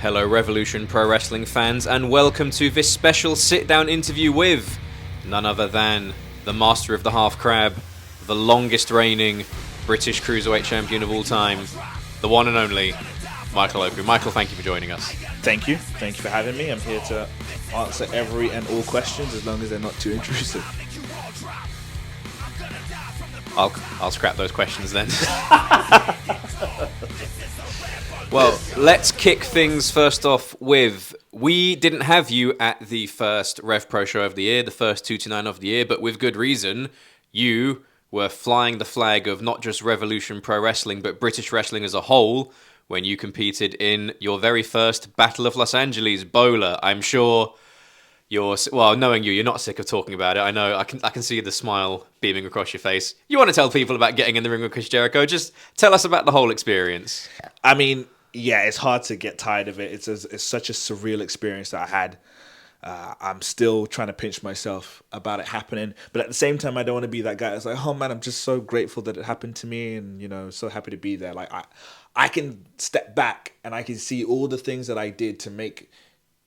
Hello Revolution Pro Wrestling fans, and welcome to this special sit-down interview with none other than the master of the half crab, the longest reigning British Cruiserweight champion of all time, the one and only Michael Oku. Michael, thank you for joining us. Thank you for having me. I'm here to answer every and all questions as long as they're not too intrusive. I'll scrap those questions then. Well, let's kick things first off with, we didn't have you at the first RevPro show of the year, the first 229 of the year, but with good reason. You were flying the flag of not just Revolution Pro Wrestling, but British wrestling as a whole when you competed in your very first Battle of Los Angeles, BOLA. I'm sure knowing you're not sick of talking about it. I know, I can see the smile beaming across your face. You want to tell people about getting in the ring with Chris Jericho. Just tell us about the whole experience. I mean, yeah, it's hard to get tired of it. It's such a surreal experience that I had. I'm still trying to pinch myself about it happening. But at the same time, I don't want to be that guy that's like, oh man, I'm just so grateful that it happened to me and, so happy to be there. Like, I can step back and I can see all the things that I did to make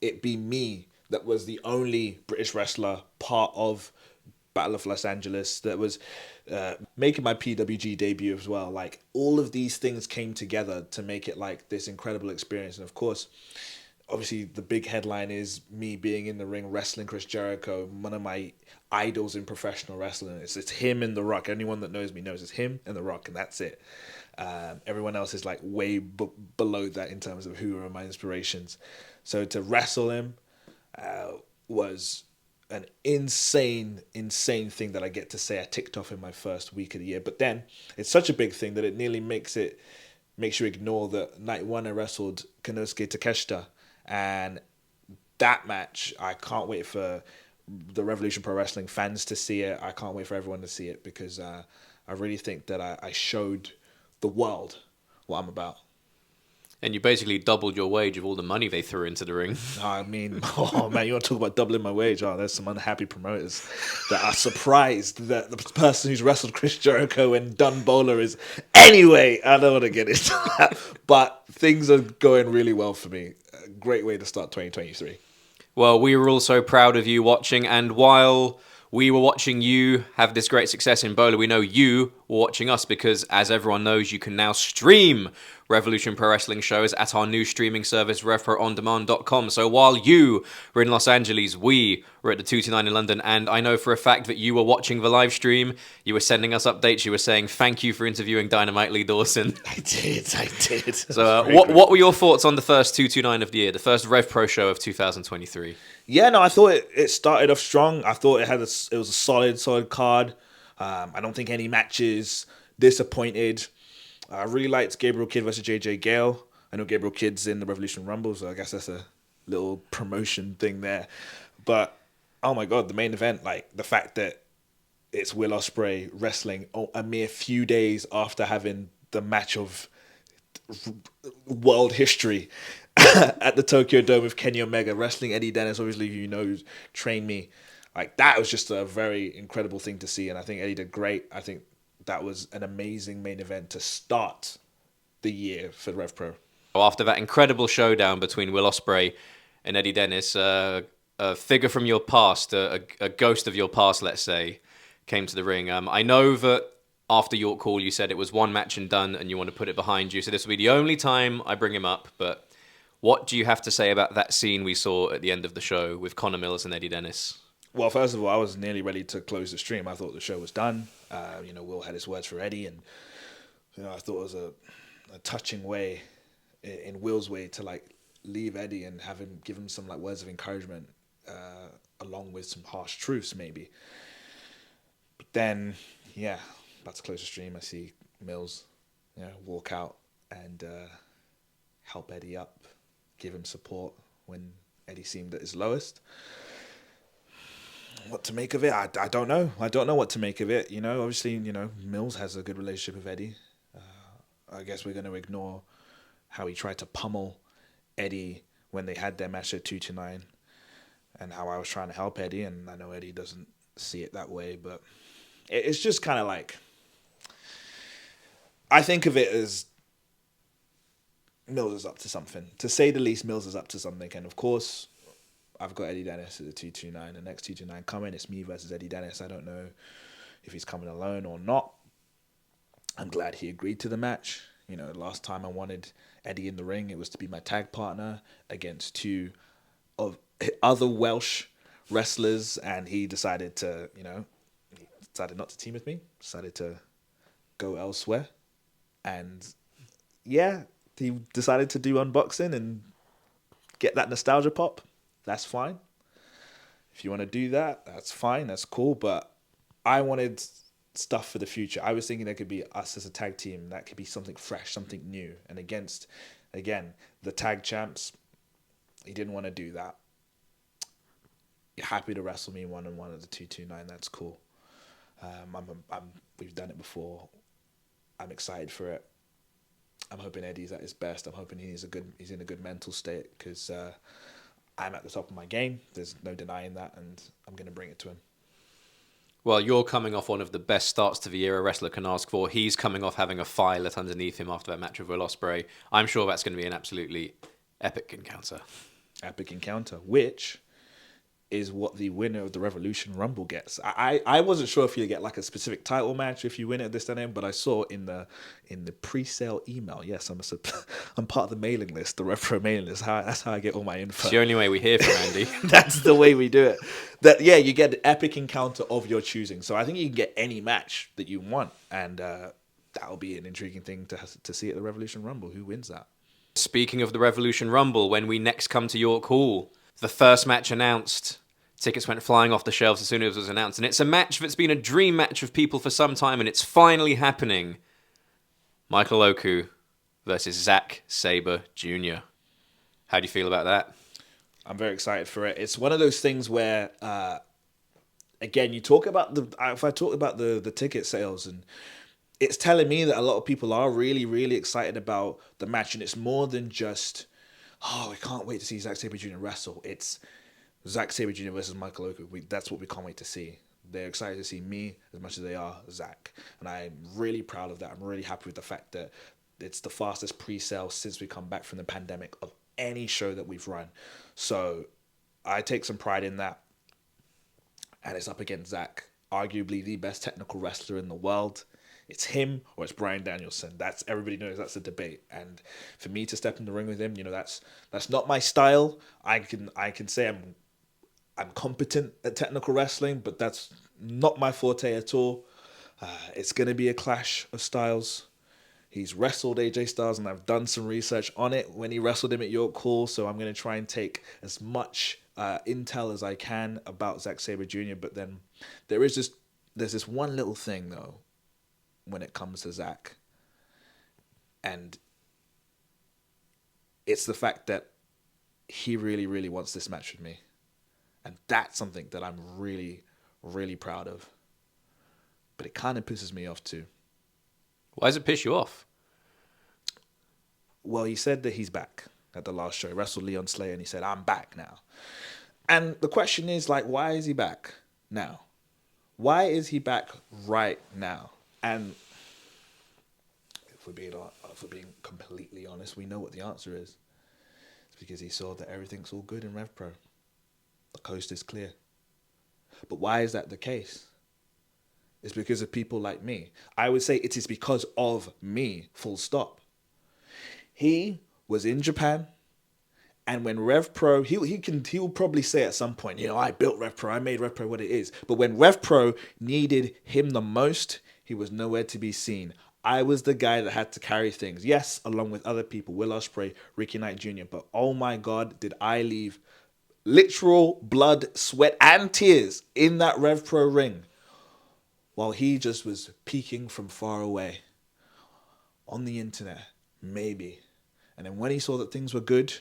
it be me that was the only British wrestler part of Battle of Los Angeles, that was making my PWG debut as well. Like, all of these things came together to make it like this incredible experience. And of course, obviously the big headline is me being in the ring wrestling Chris Jericho, one of my idols in professional wrestling. It's him and The Rock. Anyone that knows me knows it's him and The Rock, and that's it. Everyone else is like way below that in terms of who are my inspirations. So to wrestle him was an insane thing that I get to say I ticked off in my first week of the year. But then it's such a big thing that it nearly makes you ignore that night one I wrestled Konosuke Takeshita, and that match, I can't wait for the Revolution Pro Wrestling fans to see it. I can't wait for everyone to see it, because I really think that I showed the world what I'm about. And you basically doubled your wage of all the money they threw into the ring. I mean, oh man, you want to talk about doubling my wage? Oh, there's some unhappy promoters that are surprised that the person who's wrestled Chris Jericho and done BOLA is... Anyway, I don't want to get into that, but things are going really well for me. A great way to start 2023. Well, we were all so proud of you watching, and while we were watching you have this great success in BOLA, we know you were watching us, because as everyone knows, you can now stream Revolution Pro Wrestling shows at our new streaming service, RevProOnDemand.com. So while you were in Los Angeles, we were at the 229 in London, and I know for a fact that you were watching the live stream. You were sending us updates. You were saying thank you for interviewing Dynamite Lee Dawson. I did. So what were your thoughts on the first 229 of the year, the first RevPro show of 2023? Yeah, no, I thought it started off strong. I thought it was a solid card. I don't think any matches disappointed. I really liked Gabriel Kidd versus JJ Gale. I know Gabriel Kidd's in the Revolution Rumble, so I guess that's a little promotion thing there. But, oh my God, the main event, like the fact that it's Will Ospreay wrestling a mere few days after having the match of world history at the Tokyo Dome with Kenny Omega, wrestling Eddie Dennis, obviously, who knows, trained me. Like, that was just a very incredible thing to see, and I think Eddie did great. I think that was an amazing main event to start the year for RevPro. After that incredible showdown between Will Ospreay and Eddie Dennis, a figure from your past, a ghost of your past, let's say, came to the ring. I know that after York Hall, you said it was one match and done, and you want to put it behind you. So this will be the only time I bring him up. But what do you have to say about that scene we saw at the end of the show with Connor Mills and Eddie Dennis? Well, first of all, I was nearly ready to close the stream. I thought the show was done. Will had his words for Eddie, and I thought it was a touching way, in Will's way, to like leave Eddie and have him give him some like words of encouragement, along with some harsh truths maybe. But then, about to close the stream, I see Mills, walk out and help Eddie up, give him support when Eddie seemed at his lowest. What to make of it? I don't know. I don't know what to make of it. Obviously, Mills has a good relationship with Eddie. I guess we're going to ignore how he tried to pummel Eddie when they had their match at 229, and how I was trying to help Eddie, and I know Eddie doesn't see it that way, but it's just kind of like, I think of it as Mills is up to something. To say the least, Mills is up to something. And of course, I've got Eddie Dennis at the 229. The next 229 coming, it's me versus Eddie Dennis. I don't know if he's coming alone or not. I'm glad he agreed to the match. You know, last time I wanted Eddie in the ring, it was to be my tag partner against two of other Welsh wrestlers, and he decided to, he decided not to team with me, decided to go elsewhere. And yeah, he decided to do unboxing and get that nostalgia pop. That's fine. If you want to do that, that's fine. That's cool. But I wanted stuff for the future. I was thinking there could be us as a tag team. That could be something fresh, something new. And against, again, the tag champs, he didn't want to do that. You're happy to wrestle me one-on-one at the 229. That's cool. We've done it before. I'm excited for it. I'm hoping Eddie's at his best. I'm hoping he's in a good mental state, because I'm at the top of my game. There's no denying that, and I'm going to bring it to him. Well, you're coming off one of the best starts to the year a wrestler can ask for. He's coming off having a fire lit underneath him after that match with Will Ospreay. I'm sure that's going to be an absolutely epic encounter. Epic encounter, which is what the winner of the Revolution Rumble gets. I wasn't sure if you get like a specific title match if you win it this and then, but I saw in the pre-sale email. Yes, I'm part of the mailing list, the RevPro mailing list. That's how I get all my info. It's the only way we hear from Andy. That's the way we do it. You get the epic encounter of your choosing. So I think you can get any match that you want, and that'll be an intriguing thing to see at the Revolution Rumble. Who wins that? Speaking of the Revolution Rumble, when we next come to York Hall, the first match announced. Tickets went flying off the shelves as soon as it was announced. And it's a match that's been a dream match of people for some time, and it's finally happening. Michael Oku versus Zack Sabre Jr. How do you feel about that? I'm very excited for it. It's one of those things where, again, you talk about the ticket sales, and it's telling me that a lot of people are really, really excited about the match. And it's more than just, I can't wait to see Zack Sabre Jr. wrestle. It's Zack Sabre Jr. versus Michael Oku. That's what we can't wait to see. They're excited to see me as much as they are Zack. And I'm really proud of that. I'm really happy with the fact that it's the fastest pre-sale since we come back from the pandemic of any show that we've run. So I take some pride in that. And it's up against Zack, arguably the best technical wrestler in the world. It's him or it's Bryan Danielson. That's, everybody knows that's a debate. And for me to step in the ring with him, that's not my style. I can say I'm competent at technical wrestling, but that's not my forte at all. It's going to be a clash of styles. He's wrestled AJ Styles, and I've done some research on it when he wrestled him at York Hall, so I'm going to try and take as much intel as I can about Zack Sabre Jr., but then there's this one little thing, though, when it comes to Zack, and it's the fact that he really, really wants this match with me. And that's something that I'm really, really proud of. But it kind of pisses me off too. Why does it piss you off? Well, he said that he's back at the last show. He wrestled Leon Slayer, and he said, I'm back now. And the question is, why is he back now? Why is he back right now? And if we're being completely honest, we know what the answer is. It's because he saw that everything's all good in RevPro. The coast is clear. But why is that the case? It's because of people like me. I would say it is because of me, full stop. He was in Japan, and when RevPro, he'll probably say at some point, I built RevPro, I made RevPro what it is. But when RevPro needed him the most, he was nowhere to be seen. I was the guy that had to carry things. Yes, along with other people, Will Ospreay, Ricky Knight Jr. But oh my God, did I leave literal blood, sweat, and tears in that RevPro ring while he just was peeking from far away on the internet, maybe. And then when he saw that things were good,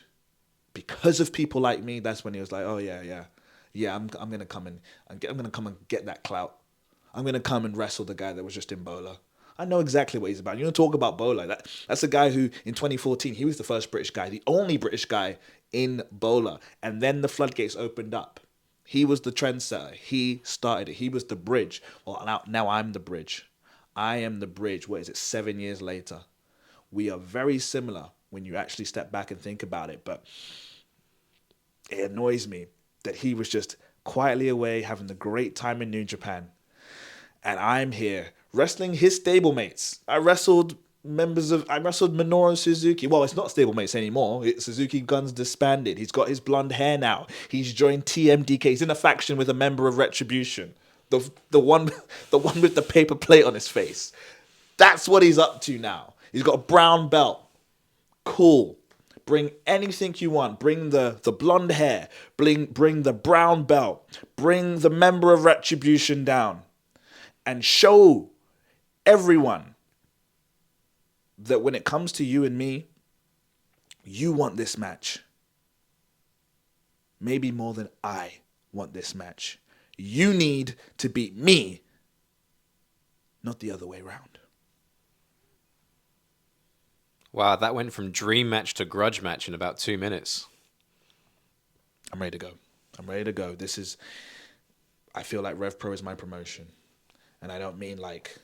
because of people like me, that's when he was like, oh yeah, I'm gonna come and get that clout. I'm gonna come and wrestle the guy that was just in BOLA. I know exactly what he's about. You don't talk about BOLA. That's a guy who, in 2014, he was the first British guy, the only British guy in BOLA. And then the floodgates opened up. He was the trendsetter. He started it. He was the bridge. Well, now I'm the bridge. I am the bridge. What is it, 7 years later? We are very similar when you actually step back and think about it. But it annoys me that he was just quietly away having the great time in New Japan. And I'm here wrestling his stablemates. I wrestled Minoru Suzuki. Well, it's not stablemates anymore. Suzuki Gun's disbanded. He's got his blonde hair now. He's joined TMDK. He's in a faction with a member of Retribution. The one with the paper plate on his face. That's what he's up to now. He's got a brown belt. Cool. Bring anything you want. Bring the blonde hair. Bring the brown belt. Bring the member of Retribution down. And show everyone that when it comes to you and me, you want this match. Maybe more than I want this match. You need to beat me, not the other way around. Wow, that went from dream match to grudge match in about 2 minutes. I'm ready to go. I feel like RevPro is my promotion. And I don't mean like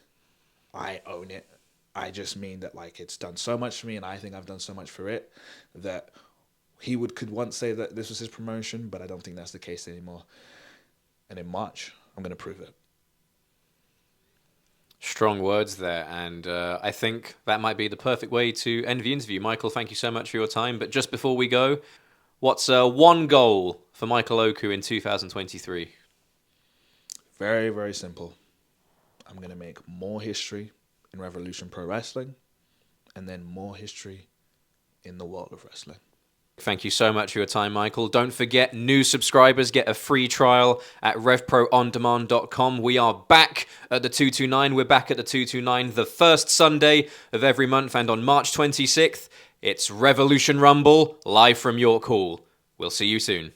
I own it. I just mean that like it's done so much for me, and I think I've done so much for it that he could once say that this was his promotion, but I don't think that's the case anymore. And in March, I'm going to prove it. Strong words there, and I think that might be the perfect way to end the interview. Michael, thank you so much for your time. But just before we go, what's one goal for Michael Oku in 2023? Very, very simple. I'm going to make more history in Revolution Pro Wrestling, and then more history in the world of wrestling. Thank you so much for your time, Michael. Don't forget, new subscribers get a free trial at RevProOnDemand.com. We are back at the 229. We're back at the 229 the first Sunday of every month, and on March 26th, it's Revolution Rumble, live from York Hall. We'll see you soon.